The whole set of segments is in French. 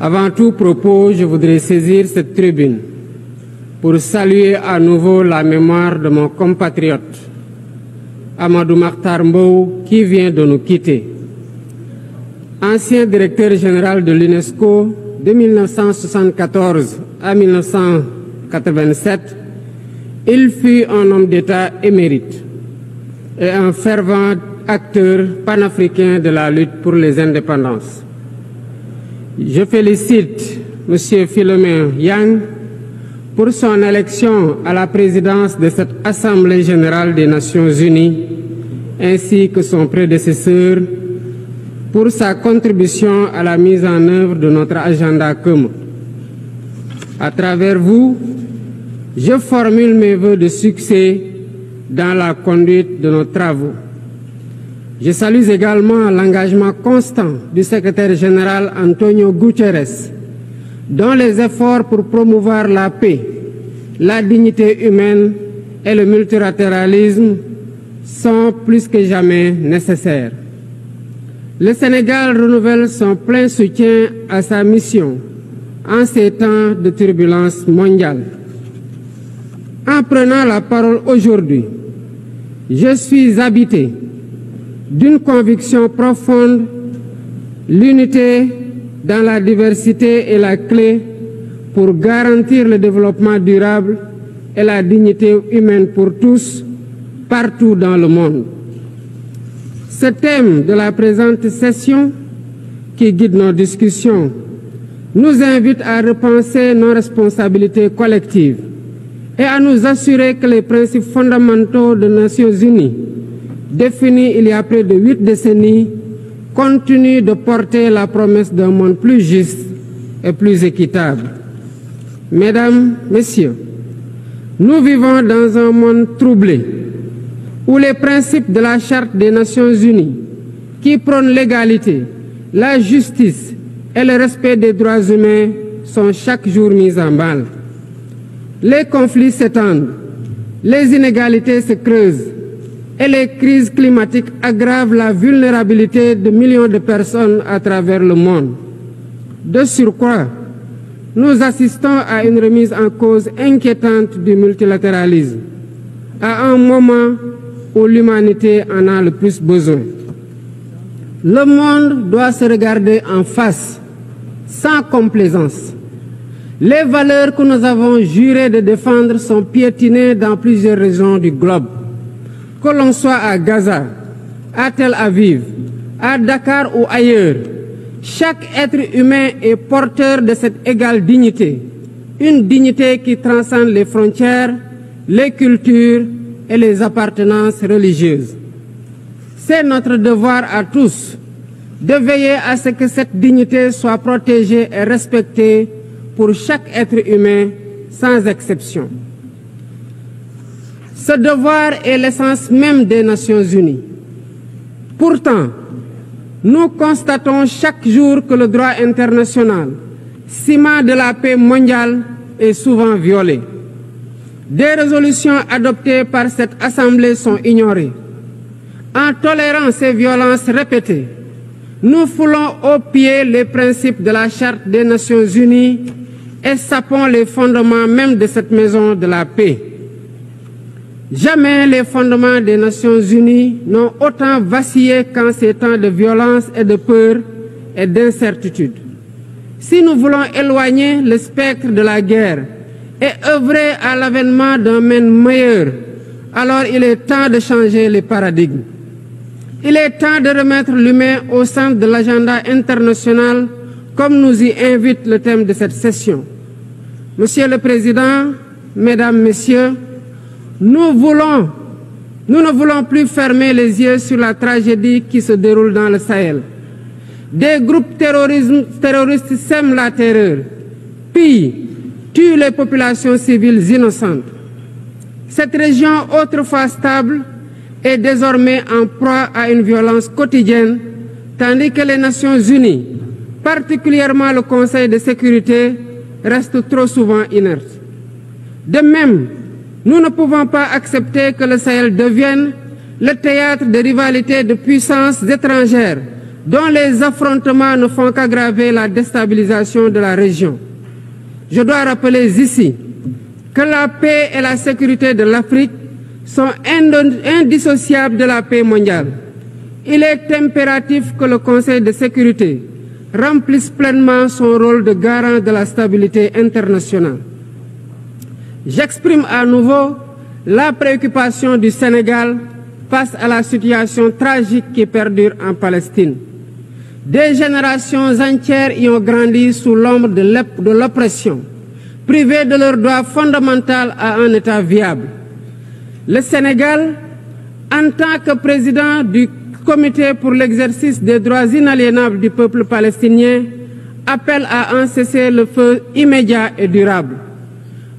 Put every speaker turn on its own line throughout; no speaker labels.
Avant tout propos, je voudrais saisir cette tribune pour saluer à nouveau la mémoire de mon compatriote Amadou Makhtar Mbow qui vient de nous quitter. Ancien directeur général de l'UNESCO de 1974 à 1987, il fut un homme d'État émérite et un fervent acteur panafricain de la lutte pour les indépendances. Je félicite M. Philomène Yang pour son élection à la présidence de cette Assemblée générale des Nations unies, ainsi que son prédécesseur pour sa contribution à la mise en œuvre de notre agenda commun. À travers vous, je formule mes vœux de succès dans la conduite de nos travaux. Je salue également l'engagement constant du secrétaire général Antonio Guterres, dont les efforts pour promouvoir la paix, la dignité humaine et le multilatéralisme sont plus que jamais nécessaires. Le Sénégal renouvelle son plein soutien à sa mission en ces temps de turbulence mondiale. En prenant la parole aujourd'hui, je suis habité d'une conviction profonde: l'unité dans la diversité est la clé pour garantir le développement durable et la dignité humaine pour tous, partout dans le monde. Ce thème de la présente session, qui guide nos discussions, nous invite à repenser nos responsabilités collectives et à nous assurer que les principes fondamentaux des Nations unies, définis il y a près de 8 décennies, continuent de porter la promesse d'un monde plus juste et plus équitable. Mesdames, Messieurs, nous vivons dans un monde troublé, où les principes de la Charte des Nations unies, qui prônent l'égalité, la justice et le respect des droits humains, sont chaque jour mis en mal. Les conflits s'étendent, les inégalités se creusent et les crises climatiques aggravent la vulnérabilité de millions de personnes à travers le monde. De surcroît, nous assistons à une remise en cause inquiétante du multilatéralisme, à un moment où l'humanité en a le plus besoin. Le monde doit se regarder en face, sans complaisance. Les valeurs que nous avons juré de défendre sont piétinées dans plusieurs régions du globe. Que l'on soit à Gaza, à Tel Aviv, à Dakar ou ailleurs, chaque être humain est porteur de cette égale dignité, une dignité qui transcende les frontières, les cultures et les appartenances religieuses. C'est notre devoir à tous de veiller à ce que cette dignité soit protégée et respectée pour chaque être humain, sans exception. Ce devoir est l'essence même des Nations unies. Pourtant, nous constatons chaque jour que le droit international, ciment de la paix mondiale, est souvent violé. Des résolutions adoptées par cette Assemblée sont ignorées. En tolérant ces violences répétées, nous foulons aux pieds les principes de la Charte des Nations unies et sapons les fondements même de cette maison de la paix. Jamais les fondements des Nations unies n'ont autant vacillé qu'en ces temps de violence et de peur et d'incertitude. Si nous voulons éloigner le spectre de la guerre et œuvrer à l'avènement d'un monde meilleur, alors il est temps de changer les paradigmes. Il est temps de remettre l'humain au centre de l'agenda international, comme nous y invite le thème de cette session. Monsieur le Président, Mesdames, Messieurs, nous ne voulons plus fermer les yeux sur la tragédie qui se déroule dans le Sahel. Des groupes terroristes sèment la terreur, pillent, tuent les populations civiles innocentes. Cette région, autrefois stable, est désormais en proie à une violence quotidienne, tandis que les Nations unies, particulièrement le Conseil de sécurité, restent trop souvent inertes. De même, nous ne pouvons pas accepter que le Sahel devienne le théâtre de rivalités de puissances étrangères dont les affrontements ne font qu'aggraver la déstabilisation de la région. Je dois rappeler ici que la paix et la sécurité de l'Afrique sont indissociables de la paix mondiale. Il est impératif que le Conseil de sécurité remplisse pleinement son rôle de garant de la stabilité internationale. J'exprime à nouveau la préoccupation du Sénégal face à la situation tragique qui perdure en Palestine. Des générations entières y ont grandi sous l'ombre de l'oppression, privées de leur droit fondamental à un État viable. Le Sénégal, en tant que président du Comité pour l'exercice des droits inaliénables du peuple palestinien, appelle à un cessez-le-feu immédiat et durable.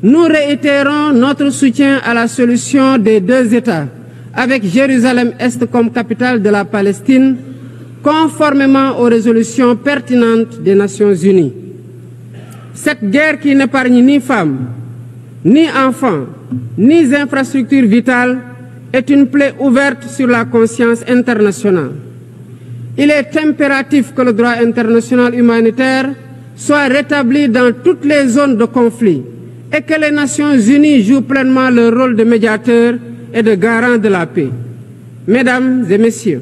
Nous réitérons notre soutien à la solution des deux États, avec Jérusalem-Est comme capitale de la Palestine, conformément aux résolutions pertinentes des Nations Unies. Cette guerre qui n'épargne ni femmes, ni enfants, ni infrastructures vitales est une plaie ouverte sur la conscience internationale. Il est impératif que le droit international humanitaire soit rétabli dans toutes les zones de conflit et que les Nations Unies jouent pleinement leur rôle de médiateur et de garant de la paix. Mesdames et messieurs,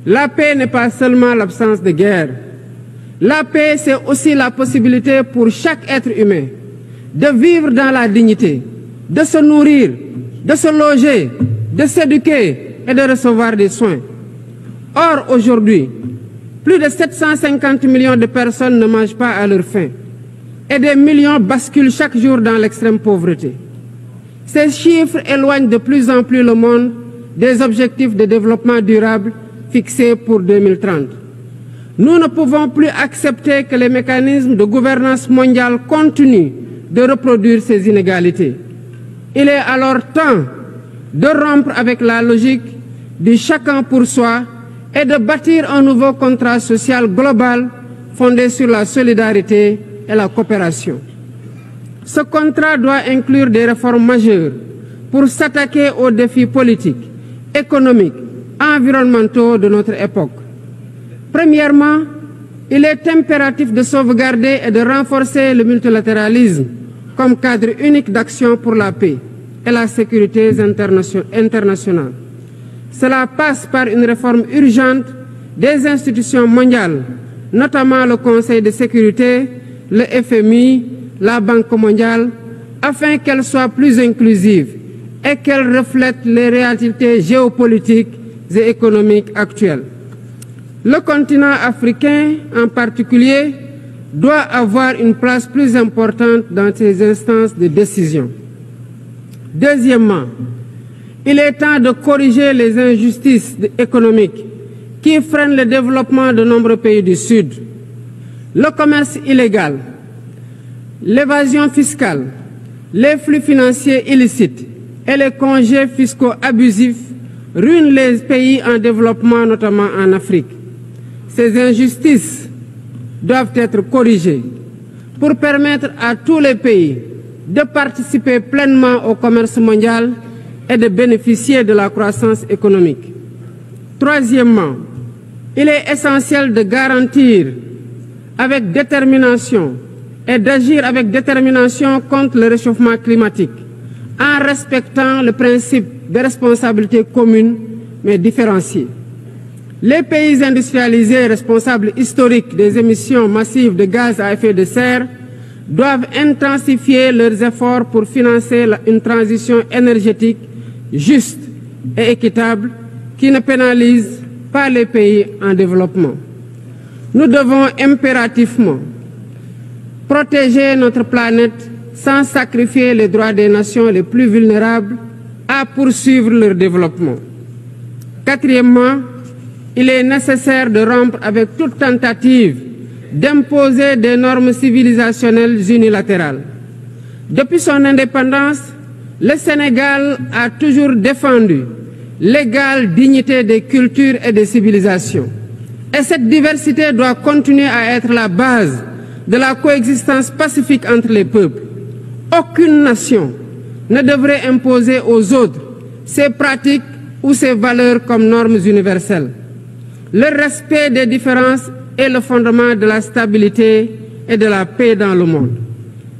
la paix n'est pas seulement l'absence de guerre. La paix, c'est aussi la possibilité pour chaque être humain de vivre dans la dignité, de se nourrir, de se loger, de s'éduquer et de recevoir des soins. Or, aujourd'hui, plus de 750 millions de personnes ne mangent pas à leur faim et des millions basculent chaque jour dans l'extrême pauvreté. Ces chiffres éloignent de plus en plus le monde des objectifs de développement durable fixés pour 2030. Nous ne pouvons plus accepter que les mécanismes de gouvernance mondiale continuent de reproduire ces inégalités. Il est alors temps de rompre avec la logique du chacun pour soi et de bâtir un nouveau contrat social global fondé sur la solidarité et la coopération. Ce contrat doit inclure des réformes majeures pour s'attaquer aux défis politiques, économiques, environnementaux de notre époque. Premièrement, il est impératif de sauvegarder et de renforcer le multilatéralisme comme cadre unique d'action pour la paix et la sécurité internationale. Cela passe par une réforme urgente des institutions mondiales, notamment le Conseil de sécurité, le FMI, la Banque mondiale, afin qu'elles soient plus inclusives et qu'elles reflètent les réalités géopolitiques et économiques actuelles. Le continent africain, en particulier, doit avoir une place plus importante dans ces instances de décision. Deuxièmement, il est temps de corriger les injustices économiques qui freinent le développement de nombreux pays du Sud. Le commerce illégal, l'évasion fiscale, les flux financiers illicites et les congés fiscaux abusifs ruinent les pays en développement, notamment en Afrique. Ces injustices doivent être corrigées pour permettre à tous les pays de participer pleinement au commerce mondial et de bénéficier de la croissance économique. Troisièmement, il est essentiel de garantir avec détermination et d'agir avec détermination contre le réchauffement climatique en respectant le principe de responsabilité commune mais différenciée. Les pays industrialisés responsables historiques des émissions massives de gaz à effet de serre doivent intensifier leurs efforts pour financer une transition énergétique juste et équitable qui ne pénalise pas les pays en développement. Nous devons impérativement protéger notre planète sans sacrifier les droits des nations les plus vulnérables à poursuivre leur développement. Quatrièmement, il est nécessaire de rompre avec toute tentative d'imposer des normes civilisationnelles unilatérales. Depuis son indépendance, le Sénégal a toujours défendu l'égale dignité des cultures et des civilisations. Et cette diversité doit continuer à être la base de la coexistence pacifique entre les peuples. Aucune nation ne devrait imposer aux autres ses pratiques ou ses valeurs comme normes universelles. Le respect des différences est le fondement de la stabilité et de la paix dans le monde.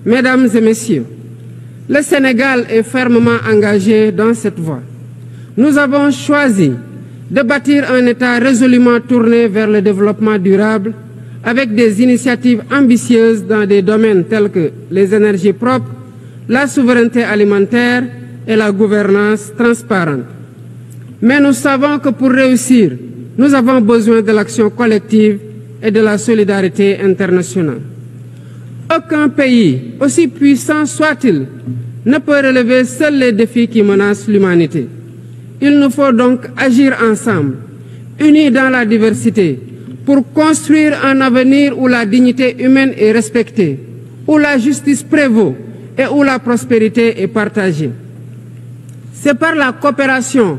Mesdames et messieurs, le Sénégal est fermement engagé dans cette voie. Nous avons choisi de bâtir un État résolument tourné vers le développement durable avec des initiatives ambitieuses dans des domaines tels que les énergies propres, la souveraineté alimentaire et la gouvernance transparente. Mais nous savons que pour réussir, nous avons besoin de l'action collective et de la solidarité internationale. Aucun pays, aussi puissant soit-il, ne peut relever seuls les défis qui menacent l'humanité. Il nous faut donc agir ensemble, unis dans la diversité, pour construire un avenir où la dignité humaine est respectée, où la justice prévaut et où la prospérité est partagée. C'est par la coopération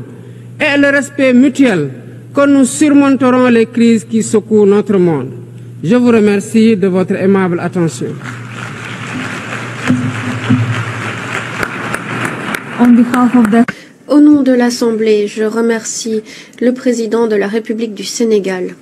et le respect mutuel que nous surmonterons les crises qui secouent notre monde. Je vous remercie de votre aimable attention.
Au nom de l'Assemblée, je remercie le président de la République du Sénégal.